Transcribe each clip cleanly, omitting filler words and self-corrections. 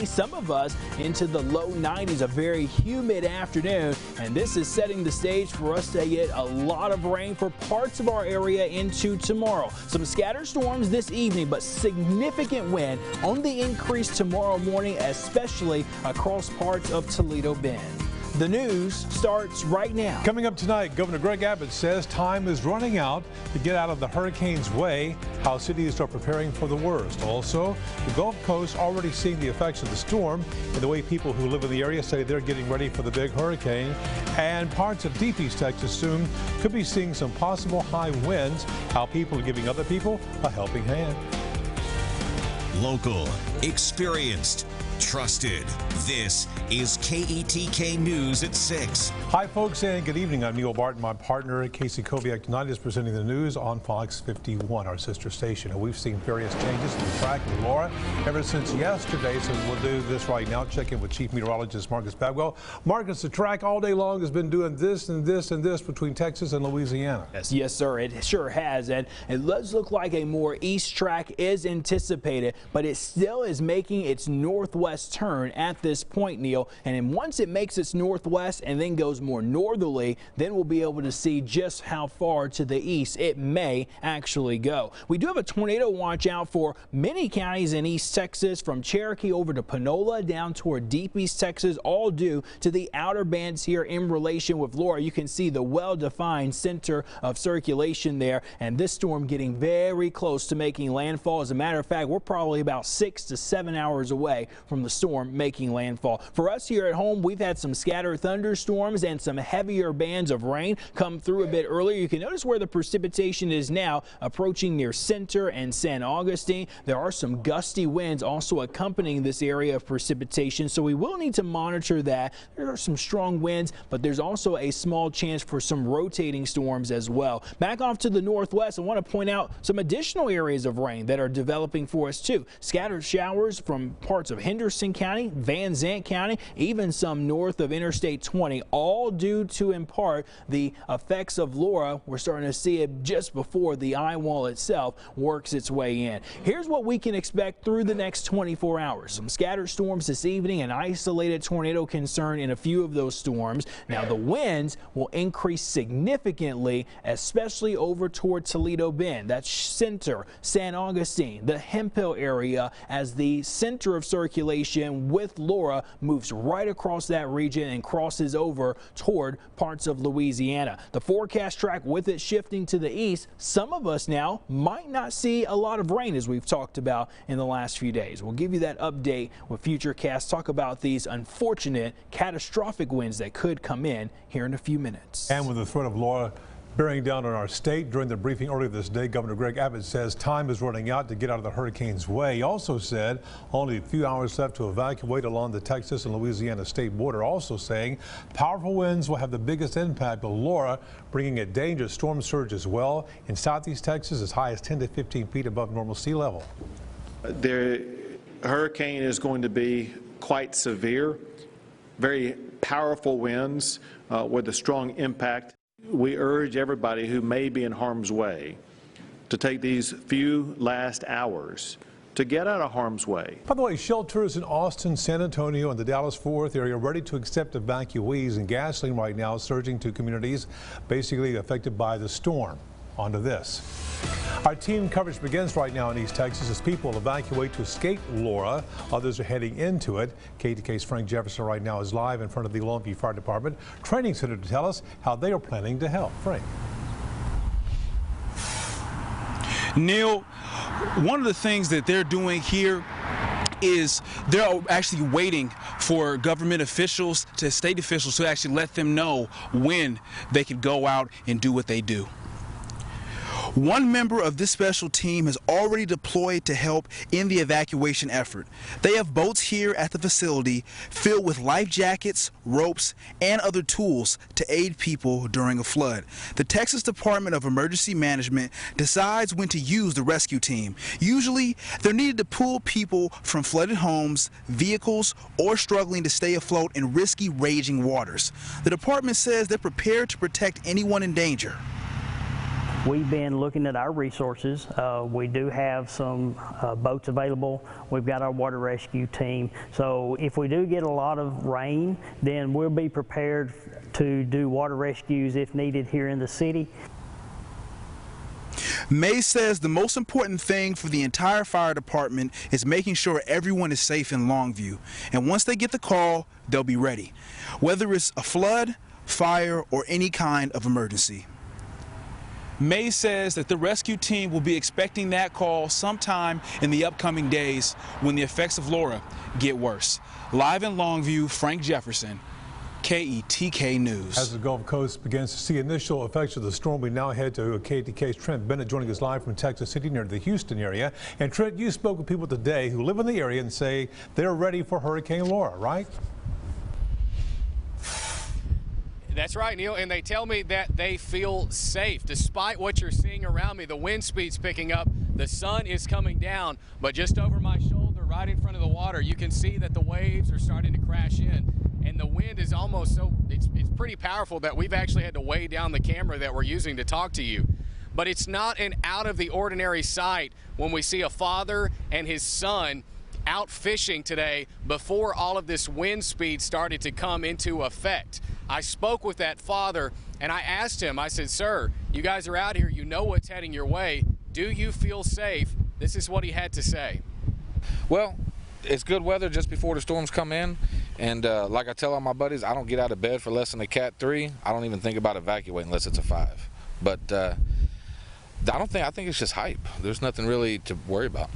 Some of us into the low 90s, a very humid afternoon, and this is setting the stage for us to get a lot of rain for parts of our area into tomorrow. Some scattered storms this evening, but significant wind on the increase tomorrow morning, especially across parts of Toledo Bend. The news starts right now. Coming up tonight, Governor Greg Abbott says time is running out to get out of the hurricane's way, how cities are preparing for the worst. Also, the Gulf Coast already seeing the effects of the storm and the way people who live in the area say they're getting ready for the big hurricane. And parts of deep East Texas soon could be seeing some possible high winds, how people are giving other people a helping hand. Local, experienced, trusted. This is KETK News at 6. Hi, folks, and good evening. I'm Neil Barton. My partner, Casey Koviak, tonight is presenting the news on Fox 51, our sister station. And we've seen various changes in the track with Laura ever since yesterday, so we'll do this right now. Check in with Chief Meteorologist Marcus Bagwell. Marcus, the track all day long has been doing this and this and this between Texas and Louisiana. Yes, sir. It sure has. And it does look like a more east track is anticipated, but it still is making its northwest turn at this point, Neil. And then once it makes its northwest and then goes more northerly, then we'll be able to see just how far to the east it may actually go. We do have a tornado watch out for many counties in East Texas, from Cherokee over to Panola down toward deep East Texas, all due to the outer bands here in relation with Laura. You can see the well-defined center of circulation there, and this storm getting very close to making landfall. As a matter of fact, we're probably about 6 to 7 hours away from the storm making landfall. For us here at home, we've had some scattered thunderstorms and some heavier bands of rain come through a bit earlier. You can notice where the precipitation is now approaching near Center and San Augustine. There are some gusty winds also accompanying this area of precipitation, so we will need to monitor that. There are some strong winds, but there's also a small chance for some rotating storms as well. Back off to the northwest, I want to point out some additional areas of rain that are developing for us too. Scattered showers from parts of Henderson County, Van Zandt County, even some north of Interstate 20, all due to, in part, the effects of Laura. We're starting to see it just before the eye wall itself works its way in. Here's what we can expect through the next 24 hours. Some scattered storms this evening, an isolated tornado concern in a few of those storms. Now, the winds will increase significantly, especially over toward Toledo Bend. That's Center, San Augustine, the Hemphill area, as the center of circulation with Laura moves right across that region and crosses over toward parts of Louisiana. The forecast track with it shifting to the east, some of us now might not see a lot of rain as we've talked about in the last few days. We'll give you that update with Futurecast. Talk about these unfortunate catastrophic winds that could come in here in a few minutes. And with the threat of Laura bearing down on our state, during the briefing earlier this day, Governor Greg Abbott says time is running out to get out of the hurricane's way. He also said only a few hours left to evacuate along the Texas and Louisiana state border, also saying powerful winds will have the biggest impact, but Laura bringing a dangerous storm surge as well in southeast Texas, as high as 10 to 15 feet above normal sea level. The hurricane is going to be quite severe, very powerful winds with a strong impact. We urge everybody who may be in harm's way to take these few last hours to get out of harm's way. By the way, shelters in Austin, San Antonio, and the Dallas-Fort Worth area are ready to accept evacuees, and gasoline right now is surging to communities basically affected by the storm. On to this. Our team coverage begins right now in East Texas as people evacuate to escape Laura. Others are heading into it. KTK's Frank Jefferson right now is live in front of the Longview Fire Department Training Center to tell us how they are planning to help. Frank. Neil, one of the things that they're doing here is they're actually waiting for government officials, to state officials, to actually let them know when they can go out and do what they do. One member of this special team has already deployed to help in the evacuation effort. They have boats here at the facility filled with life jackets, ropes, and other tools to aid people during a flood. The Texas Department of Emergency Management decides when to use the rescue team. Usually, they're needed to pull people from flooded homes, vehicles, or struggling to stay afloat in risky, raging waters. The department says they're prepared to protect anyone in danger. We've been looking at our resources. We do have some boats available. We've got our water rescue team. So if we do get a lot of rain, then we'll be prepared to do water rescues if needed here in the city. May says the most important thing for the entire fire department is making sure everyone is safe in Longview. And once they get the call, they'll be ready, whether it's a flood, fire, or any kind of emergency. May says that the rescue team will be expecting that call sometime in the upcoming days when the effects of Laura get worse. Live in Longview, Frank Jefferson, KETK News. As the Gulf Coast begins to see initial effects of the storm, we now head to KETK's Trent Bennett joining us live from Texas City near the Houston area. And Trent, you spoke with people today who live in the area and say they're ready for Hurricane Laura, right? That's right, Neil, and they tell me that they feel safe despite what you're seeing around me. The wind speed's picking up, the sun is coming down, but just over my shoulder, right in front of the water, you can see that the waves are starting to crash in, and the wind is almost so, it's pretty powerful that we've actually had to weigh down the camera that we're using to talk to you. But it's not an out of the ordinary sight when we see a father and his son out fishing today before all of this wind speed started to come into effect. I spoke with that father and I asked him, I said, sir, you guys are out here, you know what's heading your way. Do you feel safe? This is what he had to say. Well, it's good weather just before the storms come in. And like I tell all my buddies, I don't get out of bed for less than a Cat 3. I don't even think about evacuating unless it's a 5. But I think it's just hype. There's nothing really to worry about.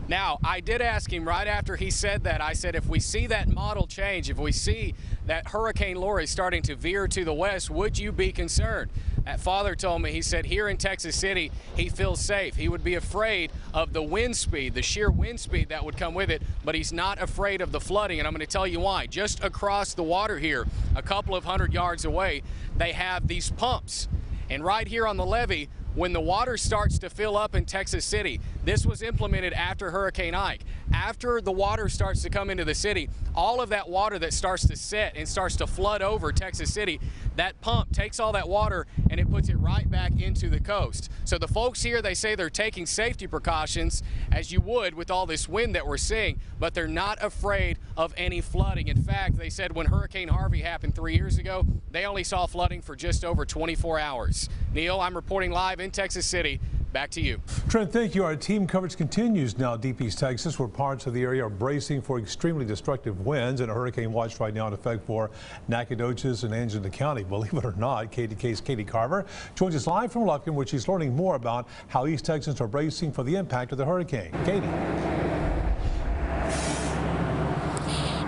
Now, I did ask him right after he said that, I said, if we see that model change, if we see that Hurricane Laura is starting to veer to the west, would you be concerned? That father told me, he said here in Texas City, he feels safe. He would be afraid of the wind speed, the sheer wind speed that would come with it, but he's not afraid of the flooding, and I'm going to tell you why. Just across the water here, a couple of 100 yards away, they have these pumps. And right here on the levee, when the water starts to fill up in Texas City, this was implemented after Hurricane Ike. After the water starts to come into the city, all of that water that starts to set and starts to flood over Texas City, that pump takes all that water and it puts it right back into the coast. So the folks here, they say they're taking safety precautions as you would with all this wind that we're seeing, but they're not afraid of any flooding. In fact, they said when Hurricane Harvey happened 3 years ago, they only saw flooding for just over 24 hours. Neil, I'm reporting live in Texas City. Back to you. Trent, thank you. Our team coverage continues now deep East Texas, where parts of the area are bracing for extremely destructive winds and a hurricane watch right now in effect for Nacogdoches and Angela County. Believe it or not, KETK's Katie Carver joins us live from Lufkin, where she's learning more about how East Texans are bracing for the impact of the hurricane. Katie.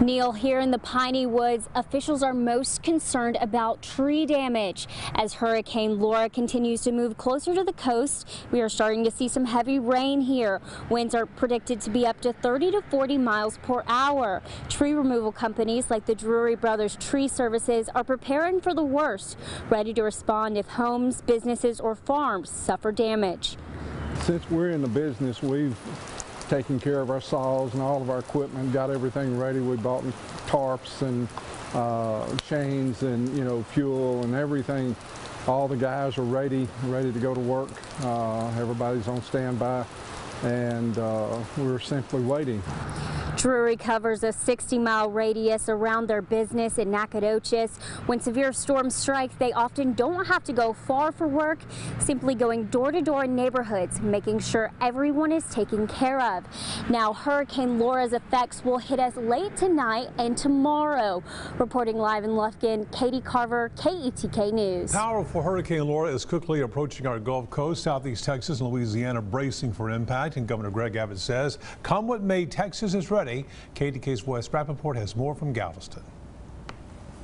Neil, here in the Piney Woods, officials are most concerned about tree damage. As Hurricane Laura continues to move closer to the coast, we are starting to see some heavy rain here. Winds are predicted to be up to 30 to 40 miles per hour. Tree removal companies like the Drury Brothers Tree Services are preparing for the worst, ready to respond if homes, businesses, or farms suffer damage. Since we're in the business, we've taking care of our saws and all of our equipment, got everything ready. We bought tarps and chains and, you know, fuel and everything. All the guys are ready to go to work. Everybody's on standby, and we're simply waiting. Drury covers a 60-mile radius around their business in Nacogdoches. When severe storms strike, they often don't have to go far for work, simply going door to door in neighborhoods, making sure everyone is taken care of. Now, Hurricane Laura's effects will hit us late tonight and tomorrow. Reporting live in Lufkin, Katie Carver, KETK News. Powerful Hurricane Laura is quickly approaching our Gulf Coast. Southeast Texas and Louisiana bracing for impact, and Governor Greg Abbott says, come what may, Texas is ready. KETK's Wes Rappaport has more from Galveston.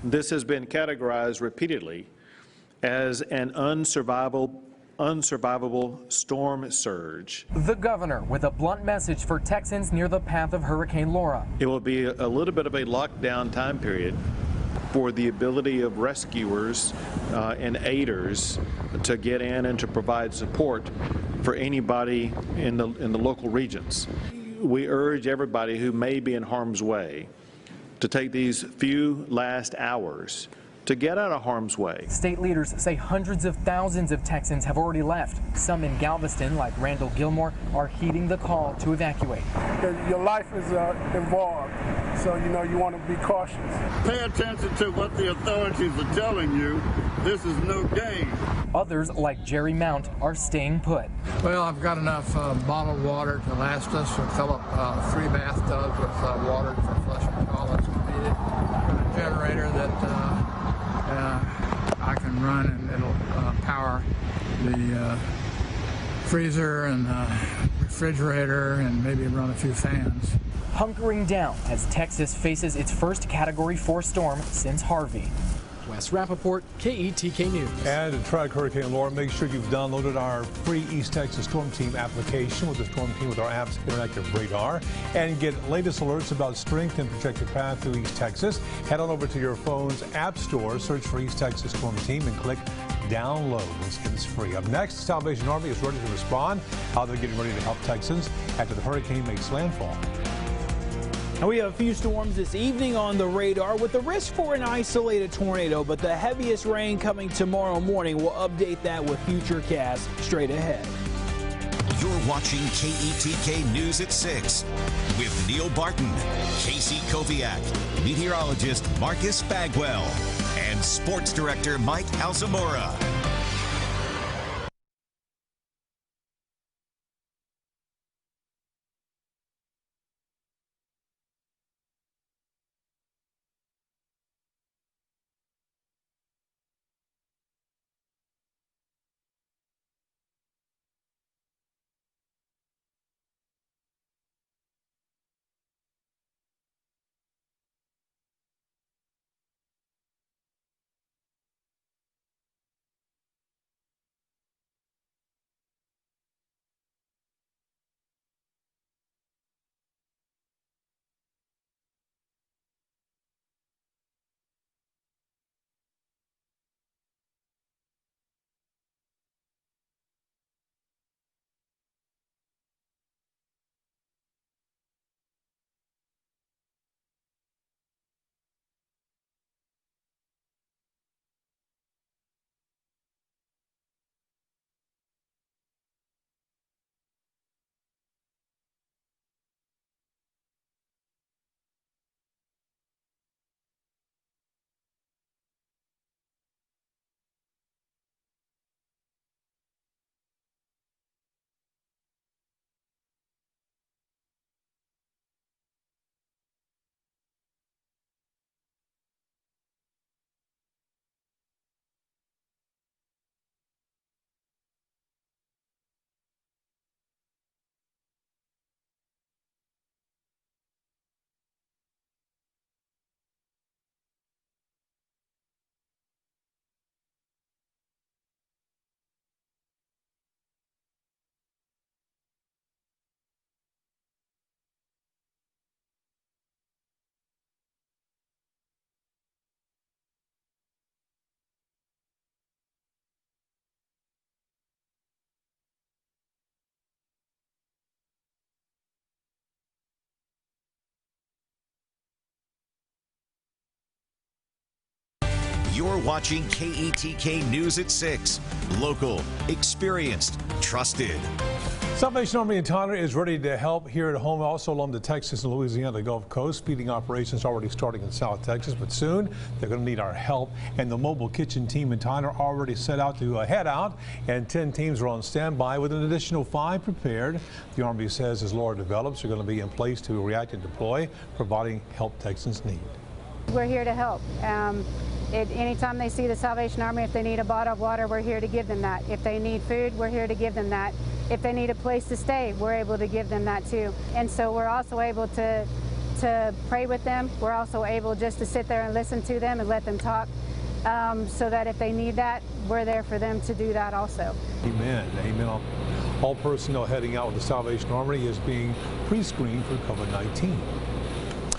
This has been categorized repeatedly as an unsurvivable storm surge. The governor with a blunt message for Texans near the path of Hurricane Laura. It will be a little bit of a lockdown time period for the ability of rescuers and aiders to get in and to provide support for anybody in the local regions. We urge everybody who may be in harm's way to take these few last hours to get out of harm's way. State leaders say hundreds of thousands of Texans have already left. Some in Galveston, like Randall Gilmore, are heeding the call to evacuate. Your life is involved, so you want to be cautious. Pay attention to what the authorities are telling you. This is no game. Others, like Jerry Mount, are staying put. Well, I've got enough bottled water to last us. We'll fill up 3 bathtubs with water for flushing toilets if needed. Got a generator that I can run, and it'll power the freezer and refrigerator and maybe run a few fans. Hunkering down as Texas faces its first Category 4 storm since Harvey. Wes Rappaport, KETK News. And to track Hurricane Laura, make sure you've downloaded our free East Texas Storm Team application with the Storm Team with our app's interactive radar and get latest alerts about strength and projected path through East Texas. Head on over to your phone's app store, search for East Texas Storm Team and click download. It's free. Up next, the Salvation Army is ready to respond. How they're getting ready to help Texans after the hurricane makes landfall. And we have a few storms this evening on the radar with the risk for an isolated tornado, but the heaviest rain coming tomorrow morning. We'll update that with future casts straight ahead. You're watching KETK News at 6 with Neil Barton, Casey Koviak, meteorologist Marcus Bagwell, and sports director Mike Alzamora. You're watching KETK News at 6. Local, experienced, trusted. Salvation Army in Tyler is ready to help here at home, also along the Texas and Louisiana Gulf Coast. Feeding operations already starting in South Texas, but soon they're going to need our help. And the mobile kitchen team in Tyler already set out to head out, and 10 teams are on standby with an additional 5 prepared. The Army says as Laura develops, they're going to be in place to react and deploy, providing help Texans need. We're here to help. Anytime they see the Salvation Army, if they need a bottle of water, we're here to give them that. If they need food, we're here to give them that. If they need a place to stay, we're able to give them that too. And so we're also able to pray with them. We're also able just to sit there and listen to them and let them talk, so that if they need that, we're there for them to do that also. Amen. Amen. All personnel heading out with the Salvation Army is being pre-screened for COVID-19.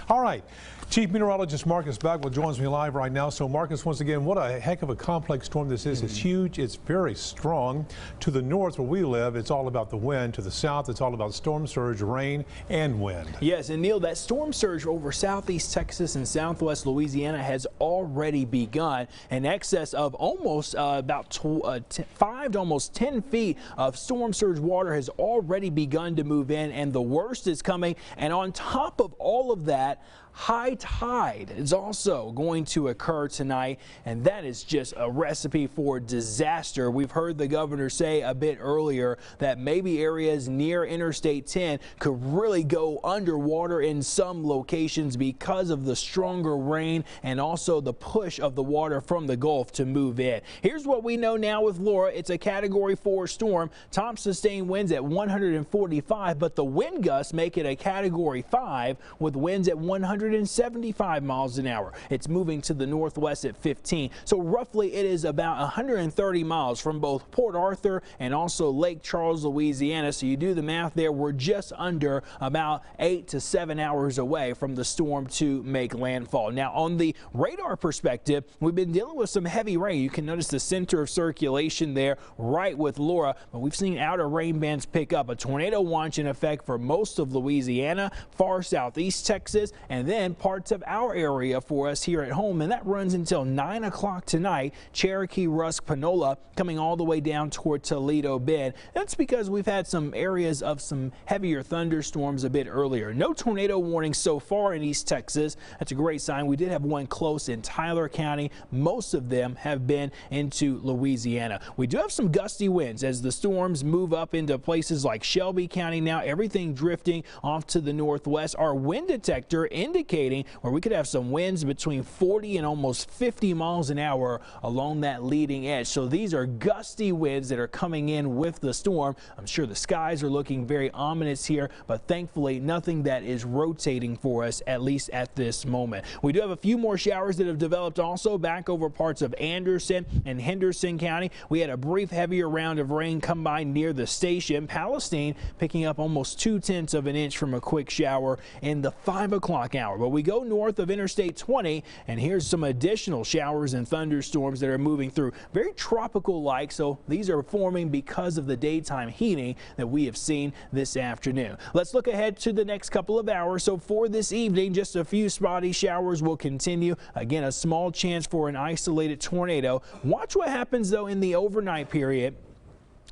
All right. Chief Meteorologist Marcus Bagwell joins me live right now. So, Marcus, once again, what a heck of a complex storm this is. It's huge. It's very strong. To the north where we live, it's all about the wind. To the south, it's all about storm surge, rain, and wind. Yes, and Neil, that storm surge over southeast Texas and southwest Louisiana has already begun. In excess of almost about 5 to almost 10 feet of storm surge water has already begun to move in, and the worst is coming. And on top of all of that, high tide is also going to occur tonight, and that is just a recipe for disaster. We've heard the governor say a bit earlier that maybe areas near Interstate 10 could really go underwater in some locations because of the stronger rain and also the push of the water from the Gulf to move in. Here's what we know now with Laura. It's a Category 4 storm. Top sustained winds at 145, but the wind gusts make it a Category 5 with winds at 175 miles an hour. It's moving to the northwest at 15. So roughly it is about 130 miles from both Port Arthur and also Lake Charles, Louisiana. So you do the math there. We're just under about 8 to 7 hours away from the storm to make landfall. Now, on the radar perspective, we've been dealing with some heavy rain. You can notice the center of circulation there right with Laura, but we've seen outer rain bands pick up. A tornado watch in effect for most of Louisiana, far southeast Texas, and then parts of our area for us here at home, and that runs until 9 o'clock tonight. Cherokee, Rusk, Panola coming all the way down toward Toledo Bend. That's because we've had some areas of some heavier thunderstorms a bit earlier. No tornado warning so far in East Texas. That's a great sign. We did have one close in Tyler County. Most of them have been into Louisiana. We do have some gusty winds as the storms move up into places like Shelby County now. Everything drifting off to the northwest. Our wind detector indicating where we could have some winds between 40 and almost 50 miles an hour along that leading edge. So these are gusty winds that are coming in with the storm. I'm sure the skies are looking very ominous here, but thankfully nothing that is rotating for us, at least at this moment. We do have a few more showers that have developed also back over parts of Anderson and Henderson County. We had a brief heavier round of rain come by near the station. Palestine picking up almost 2/10 of an inch from a quick shower in the 5 o'clock hour. But we go north of Interstate 20, and here's some additional showers and thunderstorms that are moving through. Very tropical-like, so these are forming because of the daytime heating that we have seen this afternoon. Let's look ahead to the next couple of hours. So for this evening, just a few spotty showers will continue. Again, a small chance for an isolated tornado. Watch what happens, though, in the overnight period,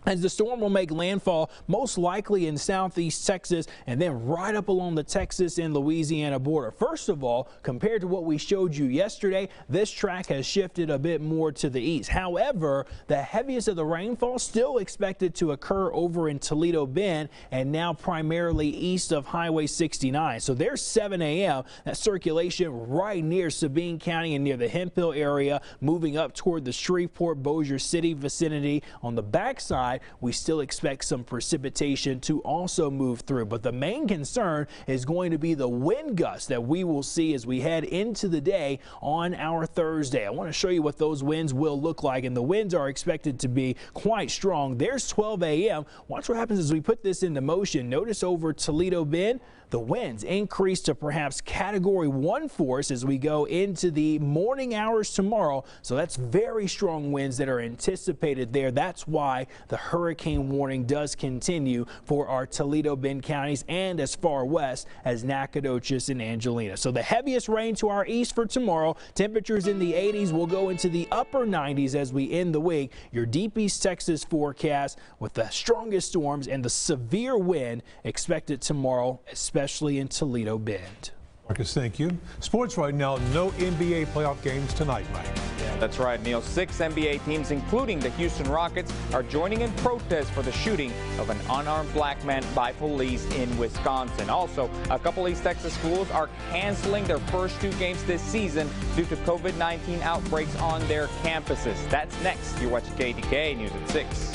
as the storm will make landfall most likely in southeast Texas and then right up along the Texas and Louisiana border. First of all, compared to what we showed you yesterday, this track has shifted a bit more to the east. However, the heaviest of the rainfall still expected to occur over in Toledo Bend and now primarily east of Highway 69. So there's 7 a.m. That circulation right near Sabine County and near the Hemphill area, moving up toward the Shreveport, Bossier City vicinity. On the backside, we still expect some precipitation to also move through, but the main concern is going to be the wind gusts that we will see as we head into the day on our Thursday. I want to show you what those winds will look like, and the winds are expected to be quite strong. There's 12 a.m. Watch what happens as we put this into motion. Notice over Toledo Bend, the winds increase to perhaps Category 1 force as we go into the morning hours tomorrow. So that's very strong winds that are anticipated there. That's why the hurricane warning does continue for our Toledo Bend counties and as far west as Nacogdoches and Angelina. So the heaviest rain to our east for tomorrow. Temperatures in the 80s will go into the upper 90s as we end the week. Your deep East Texas forecast with the strongest storms and the severe wind expected tomorrow, especially in Toledo Bend. Marcus, thank you. Sports right now, no NBA playoff games tonight, Mike. Yeah, that's right, Neil. 6 NBA teams, including the Houston Rockets, are joining in protest for the shooting of an unarmed black man by police in Wisconsin. Also, a couple East Texas schools are canceling their first 2 games this season due to COVID-19 outbreaks on their campuses. That's next. You're watching KETK News at 6.